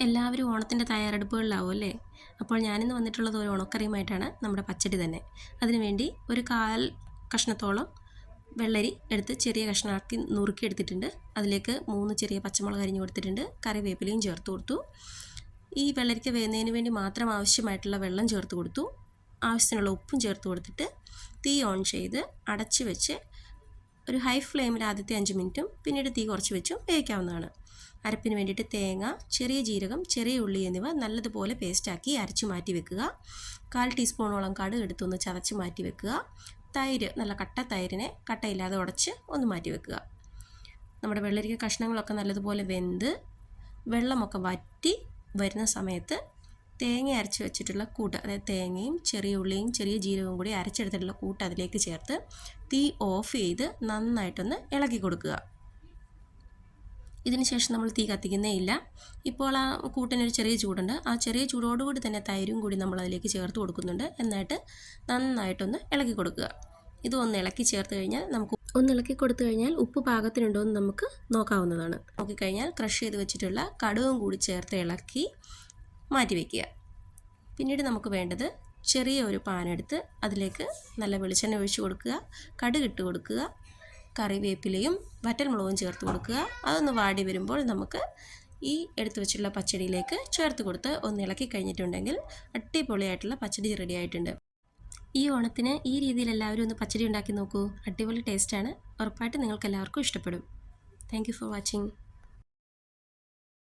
എല്ലാവരും ഓണത്തിൻ്റെ തയ്യാറെടുപ്പുകളിലാവും അല്ലേ? അപ്പോൾ ഞാനിന്ന് വന്നിട്ടുള്ളത് ഒരു ഉണക്കറിയുമായിട്ടാണ്. നമ്മുടെ പച്ചടി തന്നെ. അതിനുവേണ്ടി ഒരു 1/4 കഷ്ണത്തോളം വെള്ളരി എടുത്ത് ചെറിയ കഷ്ണമാക്കി നുറുക്കി എടുത്തിട്ടുണ്ട്. അതിലേക്ക് 3 ചെറിയ പച്ചമുളക് അരിഞ്ഞു കൊടുത്തിട്ടുണ്ട്. കറിവേപ്പിലയും ചേർത്ത് കൊടുത്തു. ഈ വെള്ളരിക്ക വേകുന്നതിന് വേണ്ടി മാത്രം ആവശ്യമായിട്ടുള്ള വെള്ളം ചേർത്ത് കൊടുത്തു. ആവശ്യത്തിനുള്ള ഉപ്പും ചേർത്ത് കൊടുത്തിട്ട് തീ ഓൺ ചെയ്ത് അടച്ച് വെച്ച് ഒരു ഹൈ ഫ്ലെയിമിൽ ആദ്യത്തെ 5 മിനിറ്റും പിന്നീട് തീ കുറച്ച് വെച്ചും വേവിക്കാവുന്നതാണ്. അരപ്പിന് വേണ്ടിയിട്ട് തേങ്ങ, ചെറിയ ജീരകം, ചെറിയ ഉള്ളി എന്നിവ നല്ലതുപോലെ പേസ്റ്റാക്കി അരച്ച് മാറ്റി വെക്കുക. 1/4 ടീസ്പൂണോളം കടുക് എടുത്തൊന്ന് ചതച്ച് മാറ്റി വെക്കുക. തൈര്, നല്ല കട്ട തൈരിനെ കട്ടയില്ലാതെ ഉടച്ച് ഒന്ന് മാറ്റി വെക്കുക. നമ്മുടെ വെള്ളരിക്ക കഷ്ണങ്ങളൊക്കെ നല്ലതുപോലെ വെന്ത് വെള്ളമൊക്കെ വറ്റി വരുന്ന സമയത്ത് തേങ്ങ അരച്ച് വെച്ചിട്ടുള്ള കൂട്ട്, അതായത് തേങ്ങയും ചെറിയ ഉള്ളിയും ചെറിയ ജീരകവും കൂടി അരച്ചെടുത്തിട്ടുള്ള കൂട്ട് അതിലേക്ക് ചേർത്ത് തീ ഓഫ് ചെയ്ത് നന്നായിട്ടൊന്ന് ഇളക്കി കൊടുക്കുക. ഇതിന് ശേഷം നമ്മൾ തീ കത്തിക്കുന്നേ ഇല്ല. ഇപ്പോൾ ആ കൂട്ടിനൊരു ചെറിയ ചൂടുണ്ട്. ആ ചെറിയ ചൂടോടുകൂടി തന്നെ തൈരും കൂടി നമ്മൾ അതിലേക്ക് ചേർത്ത് കൊടുക്കുന്നുണ്ട്. എന്നിട്ട് നന്നായിട്ടൊന്ന് ഇളക്കി കൊടുക്കുക. ഇത് ഒന്ന് ഇളക്കി ചേർത്ത് കഴിഞ്ഞാൽ ഇളക്കി കൊടുത്തു കഴിഞ്ഞാൽ ഉപ്പ് പാകത്തിനുണ്ടോ എന്ന് നമുക്ക് നോക്കാവുന്നതാണ്. നോക്കിക്കഴിഞ്ഞാൽ ക്രഷ് ചെയ്ത് വെച്ചിട്ടുള്ള കടുകും കൂടി ചേർത്ത് ഇളക്കി മാറ്റി വയ്ക്കുക. പിന്നീട് നമുക്ക് വേണ്ടത് ചെറിയ ഒരു പാനെടുത്ത് അതിലേക്ക് നല്ല വെളിച്ചെണ്ണ ഒഴിച്ച് കൊടുക്കുക. കടുക് ഇട്ട് കൊടുക്കുക. കറിവേപ്പിലയും വറ്റൽമുളകും ചേർത്ത് കൊടുക്കുക. അതൊന്ന് വാടി വരുമ്പോൾ നമുക്ക് ഈ എടുത്തു വെച്ചിട്ടുള്ള പച്ചടിയിലേക്ക് ചേർത്ത് കൊടുത്ത് ഒന്ന് ഇളക്കി കഴിഞ്ഞിട്ടുണ്ടെങ്കിൽ അടിപൊളിയായിട്ടുള്ള പച്ചടി റെഡി ആയിട്ടുണ്ട്. ഈ ഓണത്തിന് ഈ രീതിയിൽ എല്ലാവരും ഒന്ന് പച്ചടി ഉണ്ടാക്കി നോക്കൂ. അടിപൊളി ടേസ്റ്റാണ്. ഉറപ്പായിട്ട് നിങ്ങൾക്ക് എല്ലാവർക്കും ഇഷ്ടപ്പെടും. Thank you for watching.